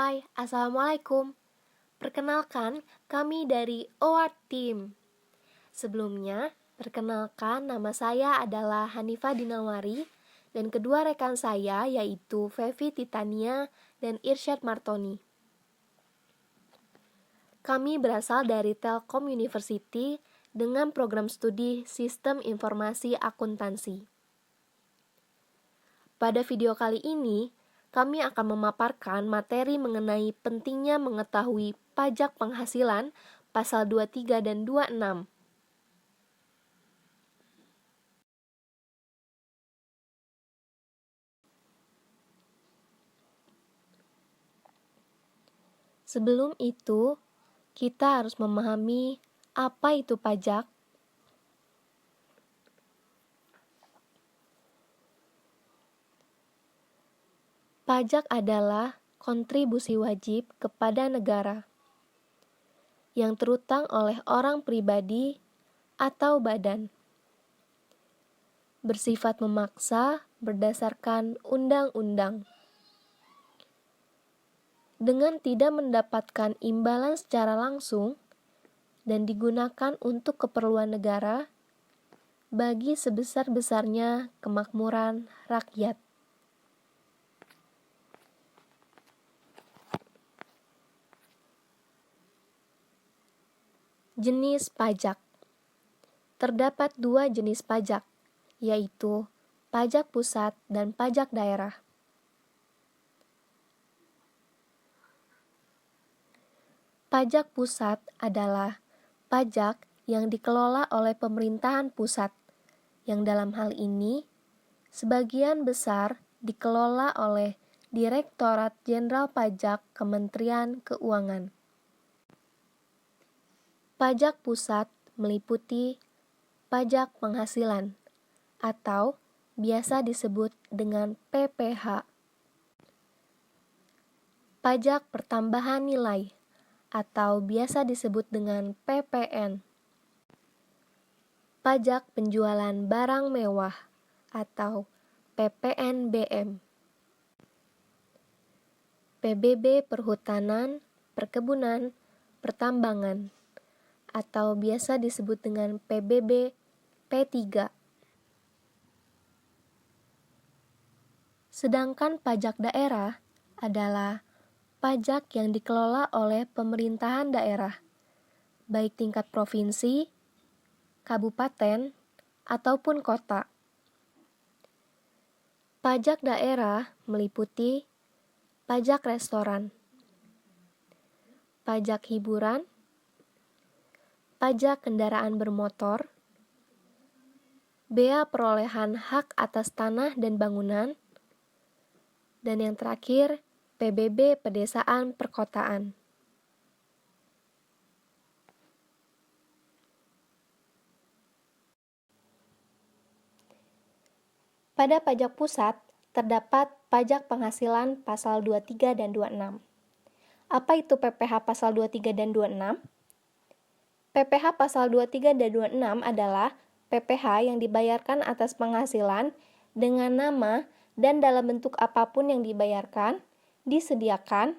Hai, Assalamualaikum. Perkenalkan, kami dari OART Team. Sebelumnya, perkenalkan nama saya adalah Hanifah Dinawari dan kedua rekan saya yaitu Fevi Titania dan Irsyad Martoni. Kami berasal dari Telkom University dengan program studi Sistem Informasi Akuntansi. Pada video kali ini, kami akan memaparkan materi mengenai pentingnya mengetahui pajak penghasilan pasal 23 dan 26. Sebelum itu, kita harus memahami apa itu pajak. Pajak adalah kontribusi wajib kepada negara yang terutang oleh orang pribadi atau badan. Bersifat memaksa berdasarkan undang-undang. Dengan tidak mendapatkan imbalan secara langsung dan digunakan untuk keperluan negara bagi sebesar-besarnya kemakmuran rakyat. Jenis pajak. Terdapat dua jenis pajak, yaitu pajak pusat dan pajak daerah. Pajak pusat adalah pajak yang dikelola oleh pemerintahan pusat, yang dalam hal ini sebagian besar dikelola oleh Direktorat Jenderal Pajak Kementerian Keuangan. Pajak pusat meliputi pajak penghasilan atau biasa disebut dengan PPh. Pajak pertambahan nilai atau biasa disebut dengan PPN. Pajak penjualan barang mewah atau PPNBM. PBB perhutanan, perkebunan, pertambangan atau biasa disebut dengan PBB P3. Sedangkan pajak daerah adalah pajak yang dikelola oleh pemerintahan daerah, baik tingkat provinsi, kabupaten, ataupun kota. Pajak daerah meliputi pajak restoran, pajak hiburan, pajak kendaraan bermotor, bea perolehan hak atas tanah dan bangunan, dan yang terakhir, PBB pedesaan perkotaan. Pada pajak pusat, terdapat pajak penghasilan pasal 23 dan 26. Apa itu PPh pasal 23 dan 26? PPh pasal 23 dan 26 adalah PPh yang dibayarkan atas penghasilan dengan nama dan dalam bentuk apapun yang dibayarkan, disediakan,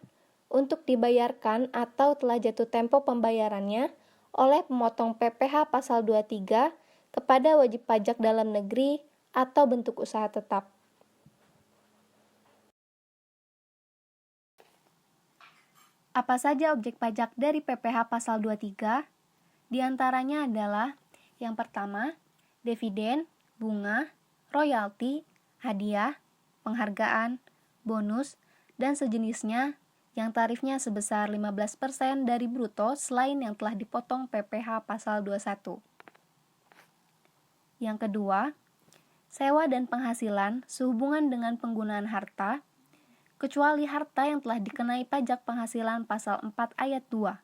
untuk dibayarkan atau telah jatuh tempo pembayarannya oleh pemotong PPh pasal 23 kepada wajib pajak dalam negeri atau bentuk usaha tetap. Apa saja objek pajak dari PPh pasal 23? Di antaranya adalah yang pertama, dividen, bunga, royalti, hadiah, penghargaan, bonus, dan sejenisnya yang tarifnya sebesar 15% dari bruto selain yang telah dipotong PPh pasal 21. Yang kedua, sewa dan penghasilan sehubungan dengan penggunaan harta, kecuali harta yang telah dikenai pajak penghasilan pasal 4 ayat 2.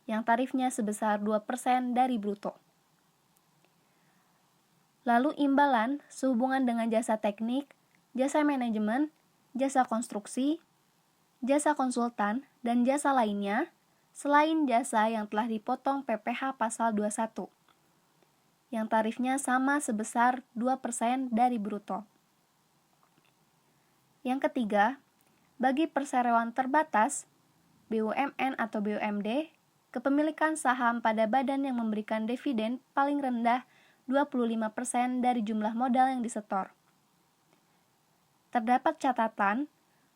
Yang tarifnya sebesar 2% dari bruto. Lalu imbalan sehubungan dengan jasa teknik, jasa manajemen, jasa konstruksi, jasa konsultan, dan jasa lainnya, selain jasa yang telah dipotong PPh pasal 21, yang tarifnya sama sebesar 2% dari bruto. Yang ketiga, bagi perseroan terbatas, BUMN atau BUMD, kepemilikan saham pada badan yang memberikan dividen paling rendah 25% dari jumlah modal yang disetor. Terdapat catatan,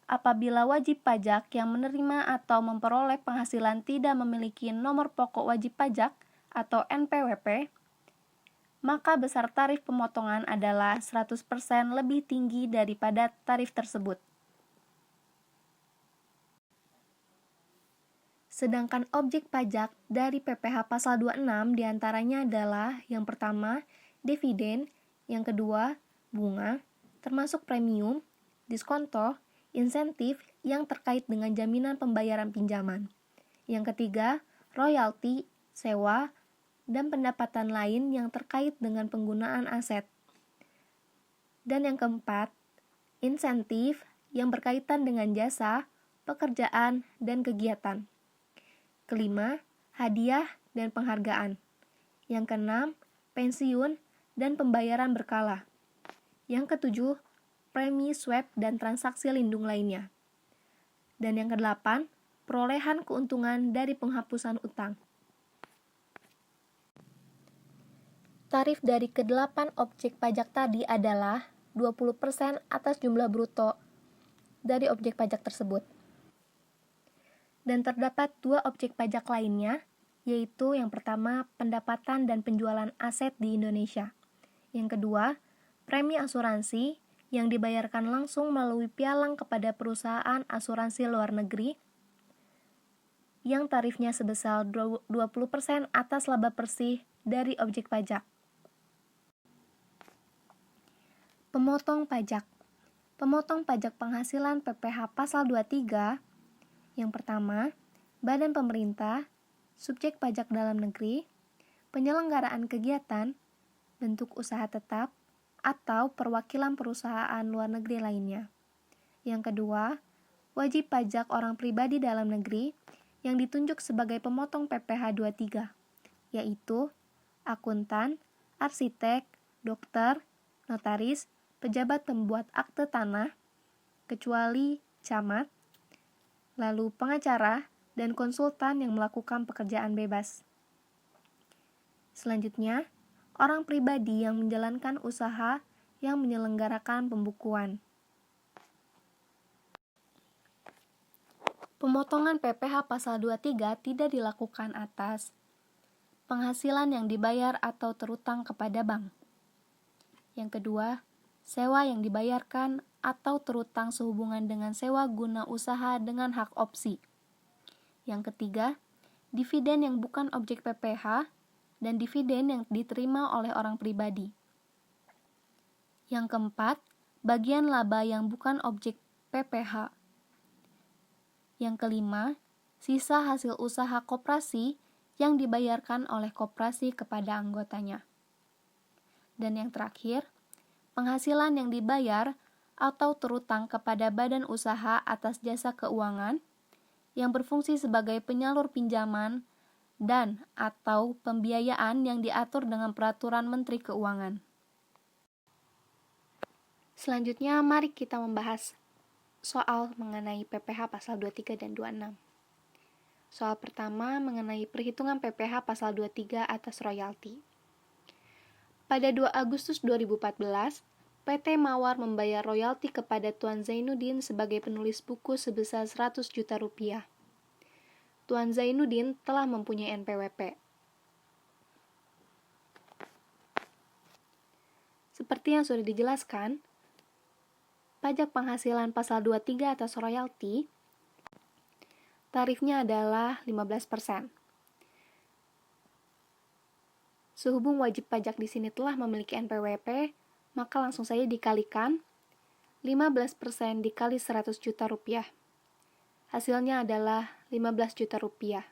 apabila wajib pajak yang menerima atau memperoleh penghasilan tidak memiliki nomor pokok wajib pajak atau NPWP, maka besar tarif pemotongan adalah 100% lebih tinggi daripada tarif tersebut. Sedangkan objek pajak dari PPh pasal 26 diantaranya adalah yang pertama, dividen, yang kedua, bunga, termasuk premium, diskonto, insentif yang terkait dengan jaminan pembayaran pinjaman. Yang ketiga, royalti, sewa, dan pendapatan lain yang terkait dengan penggunaan aset. Dan yang keempat, insentif yang berkaitan dengan jasa, pekerjaan, dan kegiatan. Kelima, hadiah dan penghargaan. Yang keenam, pensiun dan pembayaran berkala. Yang ketujuh, premi swab dan transaksi lindung lainnya. Dan yang kedelapan, perolehan keuntungan dari penghapusan utang. Tarif dari kedelapan objek pajak tadi adalah 20% atas jumlah bruto dari objek pajak tersebut. Dan terdapat dua objek pajak lainnya, yaitu yang pertama pendapatan dan penjualan aset di Indonesia. Yang kedua, premi asuransi yang dibayarkan langsung melalui pialang kepada perusahaan asuransi luar negeri yang tarifnya sebesar 20% atas laba bersih dari objek pajak. Pemotong pajak. Pemotong pajak penghasilan PPh pasal 23. Yang pertama, badan pemerintah, subjek pajak dalam negeri, penyelenggaraan kegiatan, bentuk usaha tetap, atau perwakilan perusahaan luar negeri lainnya. Yang kedua, wajib pajak orang pribadi dalam negeri yang ditunjuk sebagai pemotong PPh 23, yaitu akuntan, arsitek, dokter, notaris, pejabat pembuat akte tanah, kecuali camat, lalu pengacara, dan konsultan yang melakukan pekerjaan bebas. Selanjutnya, orang pribadi yang menjalankan usaha yang menyelenggarakan pembukuan. Pemotongan PPh pasal 23 tidak dilakukan atas penghasilan yang dibayar atau terutang kepada bank. Yang kedua, sewa yang dibayarkan atau terutang sehubungan dengan sewa guna usaha dengan hak opsi. Yang ketiga, dividen yang bukan objek PPh dan dividen yang diterima oleh orang pribadi. Yang keempat, bagian laba yang bukan objek PPh. Yang kelima, sisa hasil usaha koperasi yang dibayarkan oleh koperasi kepada anggotanya. Dan yang terakhir, penghasilan yang dibayar atau terutang kepada badan usaha atas jasa keuangan yang berfungsi sebagai penyalur pinjaman dan atau pembiayaan yang diatur dengan peraturan Menteri Keuangan. Selanjutnya, mari kita membahas soal mengenai PPh pasal 23 dan 26. Soal pertama mengenai perhitungan PPh pasal 23 atas royalti. Pada 2 Agustus 2014, PT Mawar membayar royalti kepada Tuan Zainuddin sebagai penulis buku sebesar 100 juta rupiah. Tuan Zainuddin telah mempunyai NPWP. Seperti yang sudah dijelaskan, pajak penghasilan pasal 23 atas royalti, tarifnya adalah 15%. Sehubung wajib pajak di sini telah memiliki NPWP, maka langsung saja dikalikan 15% dikali 100 juta rupiah. Hasilnya adalah 15 juta rupiah.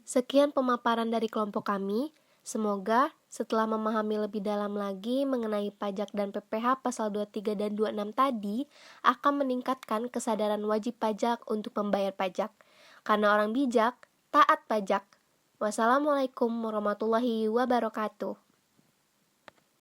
Sekian pemaparan dari kelompok kami. Semoga setelah memahami lebih dalam lagi mengenai pajak dan PPh pasal 23 dan 26 tadi akan meningkatkan kesadaran wajib pajak untuk membayar pajak. Karena orang bijak, taat pajak. Wassalamualaikum warahmatullahi wabarakatuh.